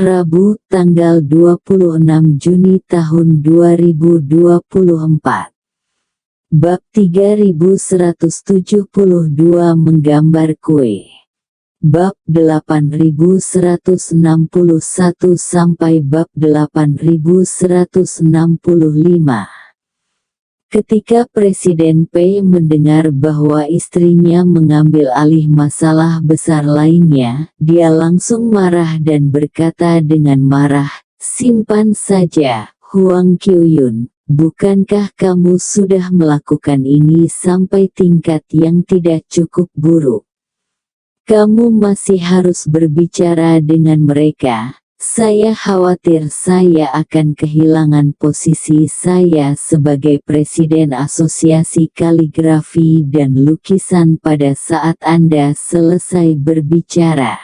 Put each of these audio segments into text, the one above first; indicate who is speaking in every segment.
Speaker 1: Rabu, tanggal 26 Juni tahun 2024. Bab 3172 menggambar kue. Bab 8161 sampai bab 8165. Ketika Presiden P mendengar bahwa istrinya mengambil alih masalah besar lainnya, dia langsung marah dan berkata dengan marah, "Simpan saja, Huang Qiuyun, bukankah kamu sudah melakukan ini sampai tingkat yang tidak cukup buruk? Kamu masih harus berbicara dengan mereka. Saya khawatir saya akan kehilangan posisi saya sebagai Presiden Asosiasi Kaligrafi dan Lukisan pada saat Anda selesai berbicara."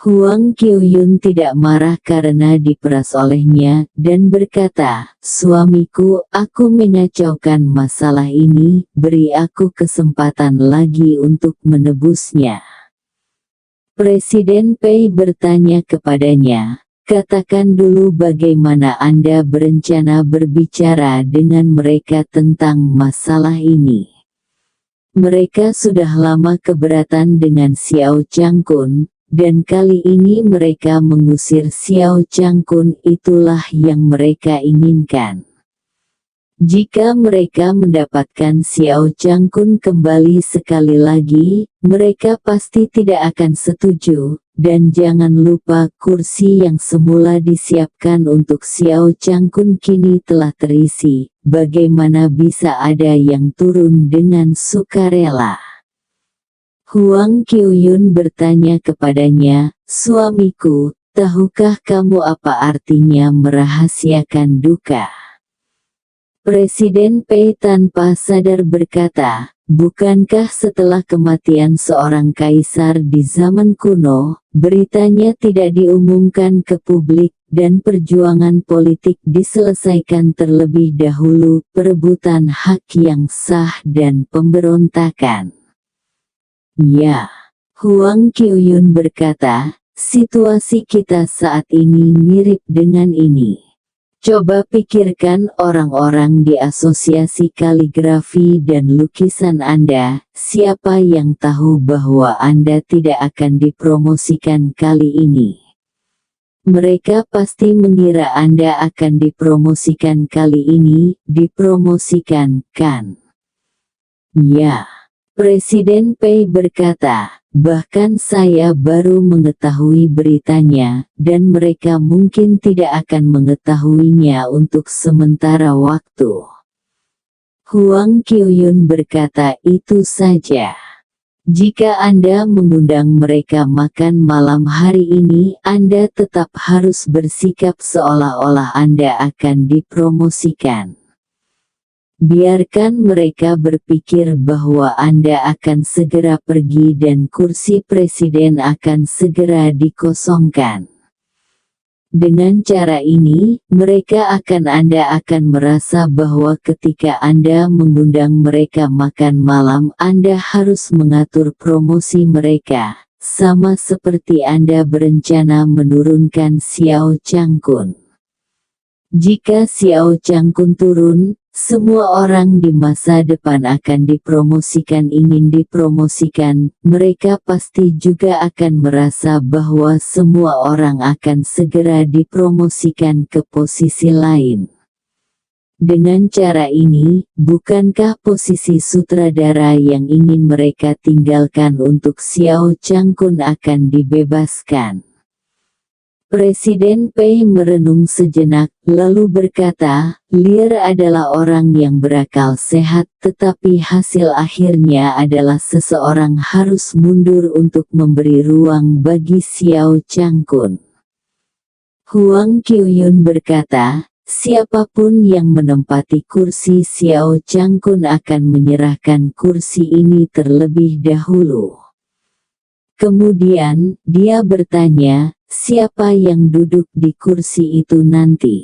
Speaker 1: Huang Qiuyun tidak marah karena diperas olehnya, dan berkata, "Suamiku, aku mengacaukan masalah ini, beri aku kesempatan lagi untuk menebusnya." Presiden Pei bertanya kepadanya, "Katakan dulu bagaimana Anda berencana berbicara dengan mereka tentang masalah ini." Mereka sudah lama keberatan dengan Xiao Changkun, dan kali ini mereka mengusir Xiao Changkun. Itulah yang mereka inginkan. Jika mereka mendapatkan Xiao Changkun kembali sekali lagi, mereka pasti tidak akan setuju, dan jangan lupa kursi yang semula disiapkan untuk Xiao Changkun kini telah terisi. Bagaimana bisa ada yang turun dengan sukarela? Huang Qiuyun bertanya kepadanya, "Suamiku, tahukah kamu apa artinya merahasiakan duka?" Presiden Pei tanpa sadar berkata, "Bukankah setelah kematian seorang kaisar di zaman kuno, beritanya tidak diumumkan ke publik, dan perjuangan politik diselesaikan terlebih dahulu, perebutan hak yang sah dan pemberontakan?" Ya, Huang Qiuyun berkata, "Situasi kita saat ini mirip dengan ini. Coba pikirkan orang-orang di Asosiasi Kaligrafi dan Lukisan Anda, siapa yang tahu bahwa Anda tidak akan dipromosikan kali ini? Mereka pasti mengira Anda akan dipromosikan kali ini, dipromosikan, kan?" Ya. Presiden Pei berkata, "Bahkan saya baru mengetahui beritanya, dan mereka mungkin tidak akan mengetahuinya untuk sementara waktu." Huang Qiuyun berkata, "Itu saja. Jika Anda mengundang mereka makan malam hari ini, Anda tetap harus bersikap seolah-olah Anda akan dipromosikan. Biarkan mereka berpikir bahwa Anda akan segera pergi dan kursi presiden akan segera dikosongkan. Dengan cara ini, Anda akan merasa bahwa ketika Anda mengundang mereka makan malam, Anda harus mengatur promosi mereka, sama seperti Anda berencana menurunkan Xiao Changkun. Jika Xiao Changkun turun, semua orang di masa depan akan ingin dipromosikan, mereka pasti juga akan merasa bahwa semua orang akan segera dipromosikan ke posisi lain. Dengan cara ini, bukankah posisi sutradara yang ingin mereka tinggalkan untuk Xiao Changkun akan dibebaskan?" Presiden Pei merenung sejenak, lalu berkata, "Lear adalah orang yang berakal sehat, tetapi hasil akhirnya adalah seseorang harus mundur untuk memberi ruang bagi Xiao Changkun." Huang Qiuyun berkata, "Siapapun yang menempati kursi Xiao Changkun akan menyerahkan kursi ini terlebih dahulu." Kemudian, dia bertanya, "Siapa yang duduk di kursi itu nanti?"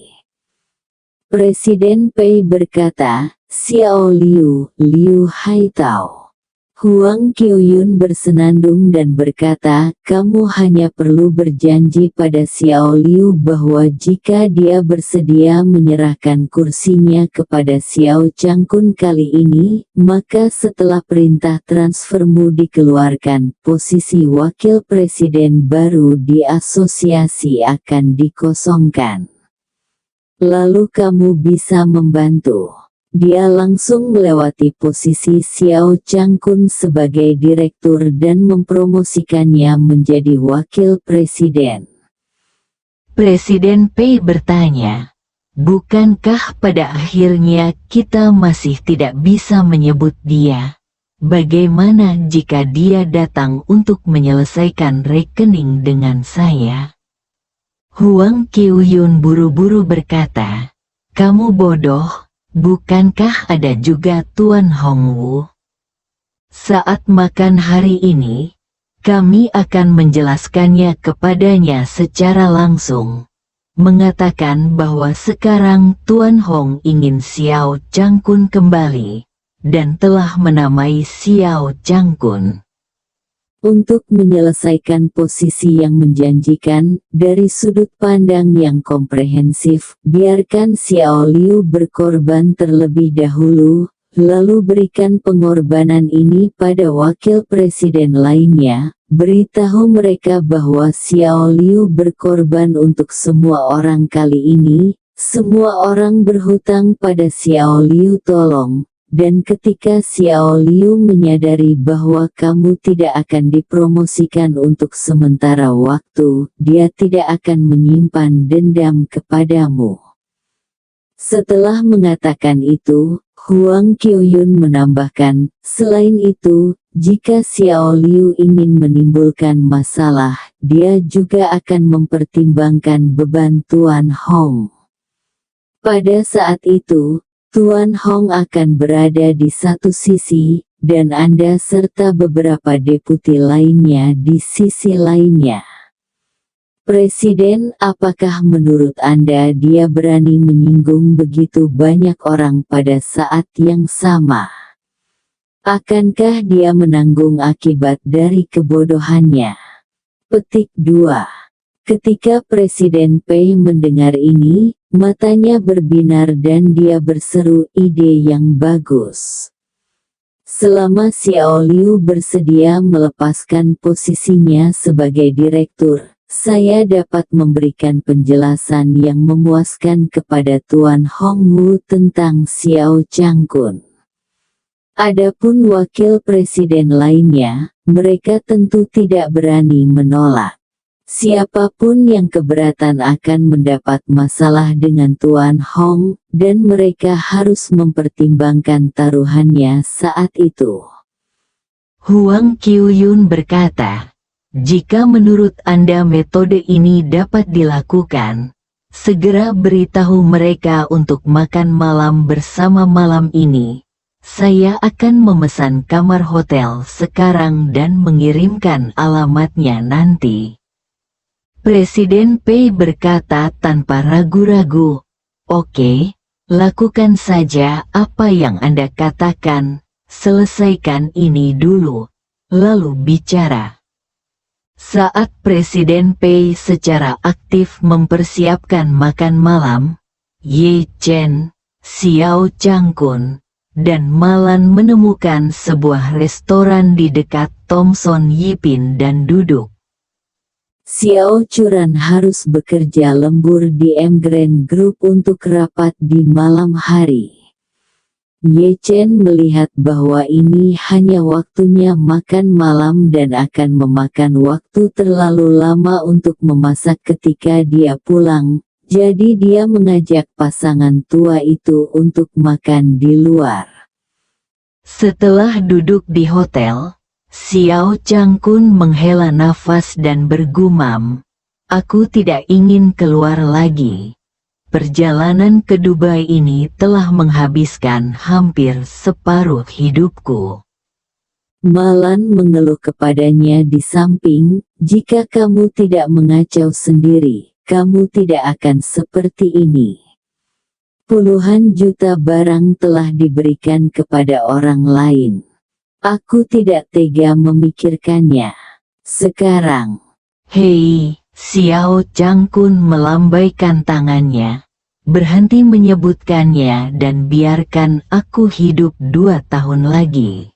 Speaker 1: Presiden Pei berkata, "Xiao Liu, Liu Haitao." Huang Qiuyun bersenandung dan berkata, kamu hanya perlu berjanji pada Xiao Liu bahwa jika dia bersedia menyerahkan kursinya kepada Xiao Changkun kali ini, maka setelah perintah transfermu dikeluarkan, posisi wakil presiden baru di asosiasi akan dikosongkan. Lalu kamu bisa membantu. Dia langsung melewati posisi Xiao Changkun sebagai direktur dan mempromosikannya menjadi wakil presiden.
Speaker 2: Presiden Pei bertanya, bukankah pada akhirnya kita masih tidak bisa menyebut dia? Bagaimana jika dia datang untuk menyelesaikan rekening dengan saya? Huang Qiuyun buru-buru berkata, kamu bodoh. Bukankah ada juga Tuan Hongwu? Saat makan hari ini, kami akan menjelaskannya kepadanya secara langsung, mengatakan bahwa sekarang Tuan Hong ingin Xiao Changkun kembali, dan telah menamai Xiao Changkun.
Speaker 1: Untuk menyelesaikan posisi yang menjanjikan, dari sudut pandang yang komprehensif, biarkan Xiao Liu berkorban terlebih dahulu, lalu berikan pengorbanan ini pada wakil presiden lainnya, beritahu mereka bahwa Xiao Liu berkorban untuk semua orang kali ini, semua orang berhutang pada Xiao Liu tolong. Dan ketika Xiao Liu menyadari bahwa kamu tidak akan dipromosikan untuk sementara waktu, dia tidak akan menyimpan dendam kepadamu. Setelah mengatakan itu, Huang Qiuyun menambahkan, selain itu, jika Xiao Liu ingin menimbulkan masalah, dia juga akan mempertimbangkan beban Tuan Hong. Pada saat itu, Tuan Hong akan berada di satu sisi, dan Anda serta beberapa deputi lainnya di sisi lainnya. Presiden, apakah menurut Anda dia berani menyinggung begitu banyak orang pada saat yang sama? Akankah dia menanggung akibat dari kebodohannya? Petik 2. Ketika Presiden Pei mendengar ini, matanya berbinar dan dia berseru, ide yang bagus. Selama Xiao Liu bersedia melepaskan posisinya sebagai direktur, saya dapat memberikan penjelasan yang memuaskan kepada Tuan Hongwu tentang Xiao Changkun. Adapun wakil presiden lainnya, mereka tentu tidak berani menolak. Siapapun yang keberatan akan mendapat masalah dengan Tuan Hong, dan mereka harus mempertimbangkan taruhannya saat itu.
Speaker 2: Huang Qiuyun berkata, jika menurut Anda metode ini dapat dilakukan, segera beritahu mereka untuk makan malam bersama malam ini. Saya akan memesan kamar hotel sekarang dan mengirimkan alamatnya nanti. Presiden Pei berkata tanpa ragu-ragu, oke, lakukan saja apa yang Anda katakan, selesaikan ini dulu, lalu bicara. Saat Presiden Pei secara aktif mempersiapkan makan malam, Ye Chen, Xiao Changkun, dan Malan menemukan sebuah restoran di dekat Thomson Yipin dan duduk.
Speaker 1: Xiao Churan harus bekerja lembur di Emgrand Group untuk rapat di malam hari. Ye Chen melihat bahwa ini hanya waktunya makan malam dan akan memakan waktu terlalu lama untuk memasak ketika dia pulang, jadi dia mengajak pasangan tua itu untuk makan di luar.
Speaker 2: Setelah duduk di hotel, Xiao Changkun menghela nafas dan bergumam, aku tidak ingin keluar lagi. Perjalanan ke Dubai ini telah menghabiskan hampir separuh hidupku.
Speaker 1: Malan mengeluh kepadanya di samping, jika kamu tidak mengacau sendiri, kamu tidak akan seperti ini. Puluhan juta barang telah diberikan kepada orang lain. Aku tidak tega memikirkannya. Sekarang,
Speaker 2: Hei, Xiao Changkun melambaikan tangannya. Berhenti menyebutkannya dan biarkan aku hidup 2 tahun lagi.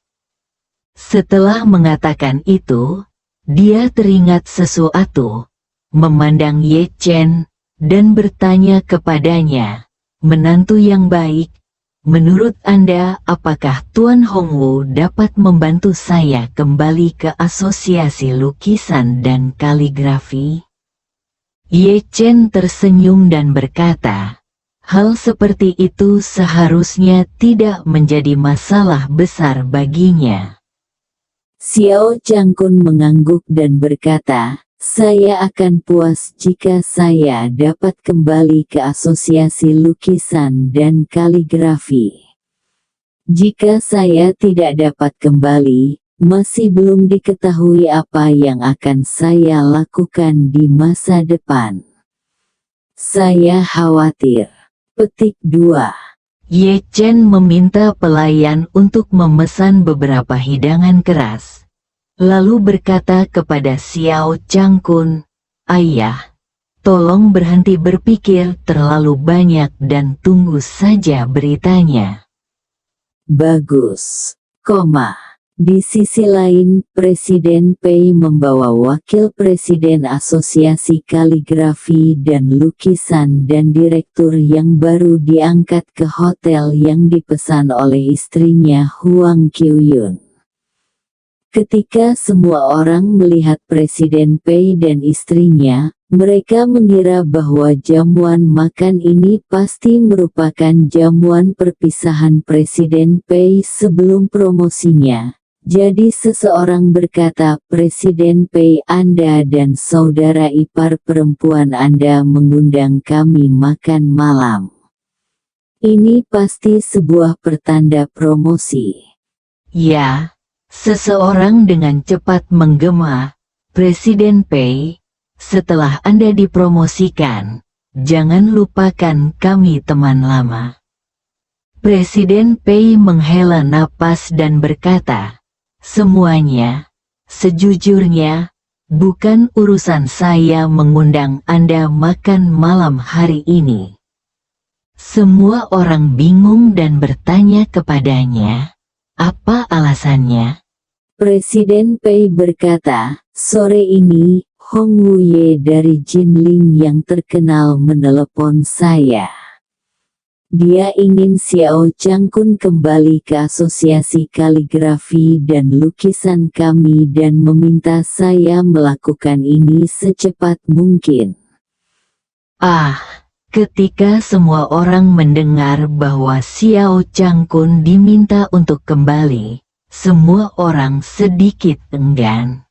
Speaker 2: Setelah mengatakan itu, dia teringat sesuatu, memandang Ye Chen, dan bertanya kepadanya, menantu yang baik, menurut Anda apakah Tuan Hongwu dapat membantu saya kembali ke Asosiasi Lukisan dan Kaligrafi? Ye Chen tersenyum dan berkata, hal seperti itu seharusnya tidak menjadi masalah besar baginya.
Speaker 1: Xiao Changkun mengangguk dan berkata, saya akan puas jika saya dapat kembali ke Asosiasi Lukisan dan Kaligrafi. Jika saya tidak dapat kembali, masih belum diketahui apa yang akan saya lakukan di masa depan. Saya khawatir. Petik 2.
Speaker 2: Ye Chen meminta pelayan untuk memesan beberapa hidangan keras. Lalu berkata kepada Xiao Changkun, ayah, tolong berhenti berpikir terlalu banyak dan tunggu saja beritanya.
Speaker 1: Bagus. Di sisi lain, Presiden Pei membawa Wakil Presiden Asosiasi Kaligrafi dan Lukisan dan Direktur yang baru diangkat ke hotel yang dipesan oleh istrinya Huang Qiuyun. Ketika semua orang melihat Presiden Pei dan istrinya, mereka mengira bahwa jamuan makan ini pasti merupakan jamuan perpisahan Presiden Pei sebelum promosinya. Jadi seseorang berkata, Presiden Pei, Anda dan saudara ipar perempuan Anda mengundang kami makan malam. Ini pasti sebuah pertanda promosi.
Speaker 2: Ya, seseorang dengan cepat menggema, Presiden Pei, setelah Anda dipromosikan, jangan lupakan kami teman lama. Presiden Pei menghela napas dan berkata, semuanya, sejujurnya, bukan urusan saya mengundang Anda makan malam hari ini. Semua orang bingung dan bertanya kepadanya, apa alasannya?
Speaker 1: Presiden Pei berkata, sore ini, Hong Wuye dari Jinling yang terkenal menelepon saya. Dia ingin Xiao Changkun kembali ke Asosiasi Kaligrafi dan Lukisan kami dan meminta saya melakukan ini secepat mungkin.
Speaker 2: Ketika semua orang mendengar bahwa Xiao Changkun diminta untuk kembali, semua orang sedikit enggan.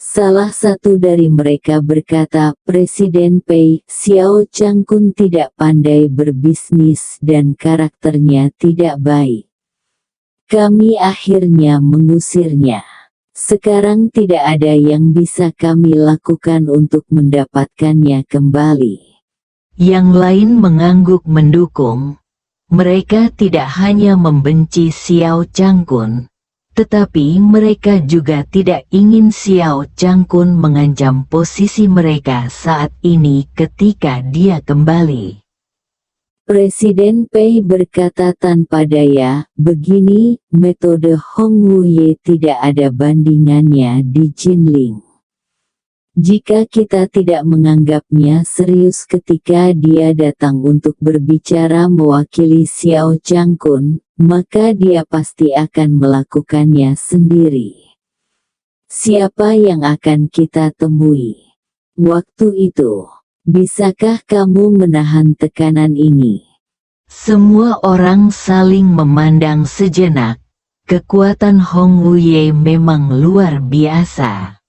Speaker 1: Salah satu dari mereka berkata, Presiden Pei, Xiao Changkun tidak pandai berbisnis dan karakternya tidak baik. Kami akhirnya mengusirnya. Sekarang tidak ada yang bisa kami lakukan untuk mendapatkannya kembali.
Speaker 2: Yang lain mengangguk mendukung. Mereka tidak hanya membenci Xiao Changkun, tetapi mereka juga tidak ingin Xiao Changkun mengancam posisi mereka saat ini ketika dia kembali.
Speaker 1: Presiden Pei berkata tanpa daya, begini, metode Hong Wuye tidak ada bandingannya di Jinling. Jika kita tidak menganggapnya serius ketika dia datang untuk berbicara mewakili Xiao Changkun, maka dia pasti akan melakukannya sendiri. Siapa yang akan kita temui? Waktu itu, bisakah kamu menahan tekanan ini?
Speaker 2: Semua orang saling memandang sejenak. Kekuatan Hong Wuye memang luar biasa.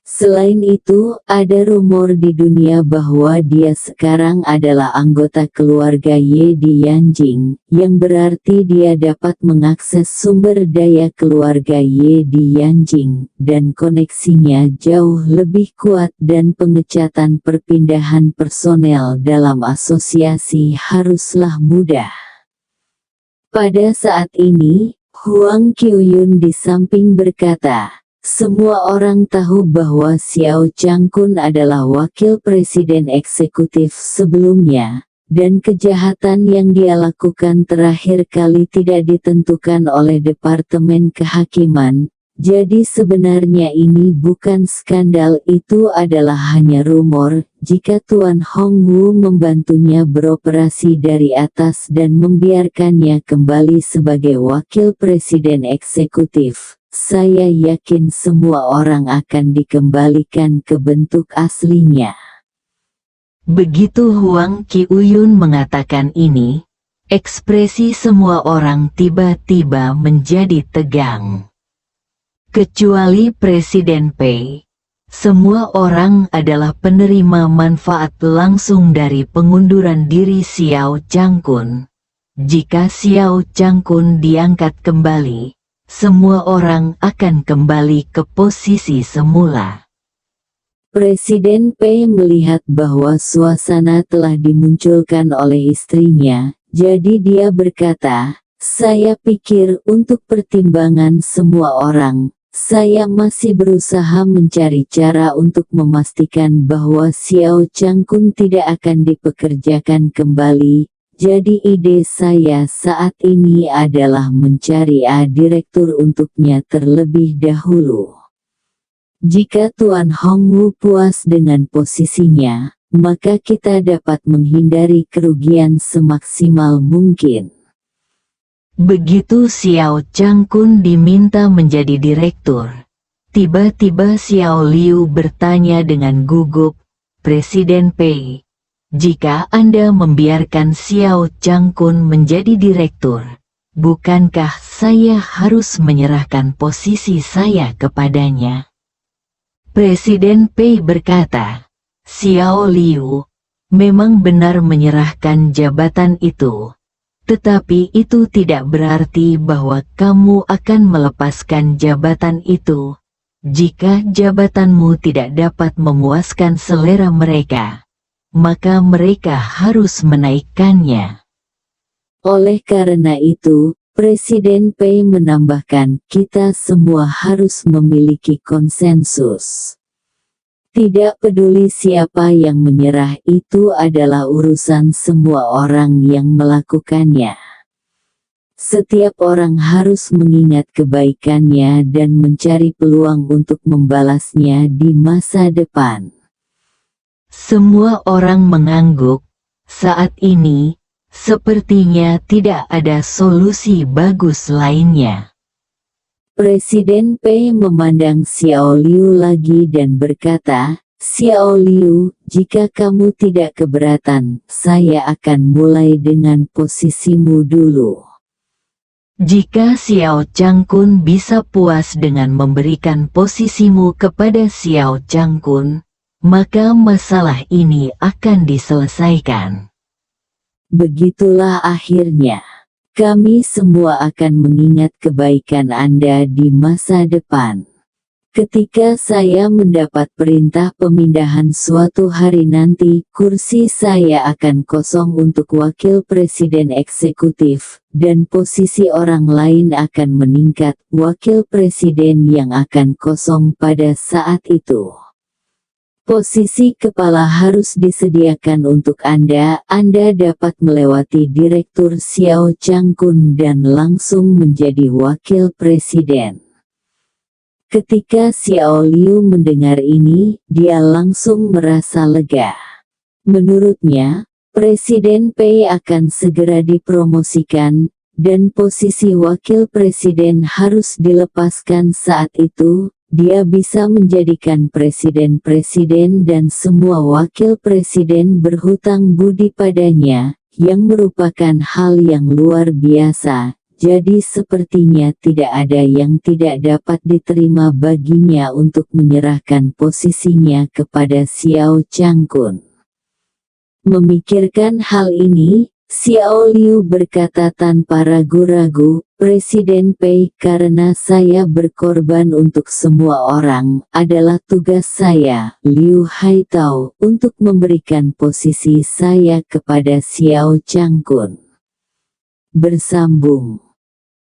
Speaker 1: Selain itu, ada rumor di dunia bahwa dia sekarang adalah anggota keluarga Ye di Yanjing, yang berarti dia dapat mengakses sumber daya keluarga Ye di Yanjing, dan koneksinya jauh lebih kuat dan pengecatan perpindahan personel dalam asosiasi haruslah mudah. Pada saat ini, Huang Qiuyun di samping berkata, semua orang tahu bahwa Xiao Changkun adalah wakil presiden eksekutif sebelumnya, dan kejahatan yang dia lakukan terakhir kali tidak ditentukan oleh Departemen Kehakiman. Jadi sebenarnya ini bukan skandal, itu adalah hanya rumor. Jika Tuan Hongwu membantunya beroperasi dari atas dan membiarkannya kembali sebagai wakil presiden eksekutif, saya yakin semua orang akan dikembalikan ke bentuk aslinya.
Speaker 2: Begitu Huang Qiuyun mengatakan ini, ekspresi semua orang tiba-tiba menjadi tegang. Kecuali Presiden Pei, semua orang adalah penerima manfaat langsung dari pengunduran diri Xiao Changkun. Jika Xiao Changkun diangkat kembali, semua orang akan kembali ke posisi semula.
Speaker 1: Presiden Pei melihat bahwa suasana telah dimunculkan oleh istrinya, jadi dia berkata, saya pikir untuk pertimbangan semua orang, saya masih berusaha mencari cara untuk memastikan bahwa Xiao Changkun tidak akan dipekerjakan kembali. Jadi ide saya saat ini adalah mencari direktur untuknya terlebih dahulu. Jika Tuan Hongwu puas dengan posisinya, maka kita dapat menghindari kerugian semaksimal mungkin.
Speaker 2: Begitu Xiao Changkun diminta menjadi direktur, tiba-tiba Xiao Liu bertanya dengan gugup, Presiden Pei, jika Anda membiarkan Xiao Changkun menjadi direktur, bukankah saya harus menyerahkan posisi saya kepadanya? Presiden Pei berkata, Xiao Liu, memang benar menyerahkan jabatan itu. Tetapi itu tidak berarti bahwa kamu akan melepaskan jabatan itu. Jika jabatanmu tidak dapat memuaskan selera mereka, maka mereka harus menaikkannya.
Speaker 1: Oleh karena itu, Presiden Pei menambahkan, kita semua harus memiliki konsensus. Tidak peduli siapa yang menyerah, itu adalah urusan semua orang yang melakukannya. Setiap orang harus mengingat kebaikannya dan mencari peluang untuk membalasnya di masa depan.
Speaker 2: Semua orang mengangguk. Saat ini, sepertinya tidak ada solusi bagus lainnya.
Speaker 1: Presiden Pei memandang Xiao Liu lagi dan berkata, Xiao Liu, jika kamu tidak keberatan, saya akan mulai dengan posisimu dulu.
Speaker 2: Jika Xiao Changkun bisa puas dengan memberikan posisimu kepada Xiao Changkun, maka masalah ini akan diselesaikan.
Speaker 1: Begitulah akhirnya. Kami semua akan mengingat kebaikan Anda di masa depan. Ketika saya mendapat perintah pemindahan suatu hari nanti, kursi saya akan kosong untuk wakil presiden eksekutif, dan posisi orang lain akan meningkat, wakil presiden yang akan kosong pada saat itu. Posisi kepala harus disediakan untuk Anda. Anda dapat melewati Direktur Xiao Changkun dan langsung menjadi wakil presiden. Ketika Xiao Liu mendengar ini, dia langsung merasa lega. Menurutnya, Presiden Pei akan segera dipromosikan, dan posisi wakil presiden harus dilepaskan saat itu. Dia bisa menjadikan presiden-presiden dan semua wakil presiden berhutang budi padanya, yang merupakan hal yang luar biasa. Jadi sepertinya tidak ada yang tidak dapat diterima baginya untuk menyerahkan posisinya kepada Xiao Changkun. Memikirkan hal ini, Xiao Liu berkata tanpa ragu-ragu, Presiden Pei, karena saya berkorban untuk semua orang, adalah tugas saya, Liu Haitao, untuk memberikan posisi saya kepada Xiao Changkun. Bersambung.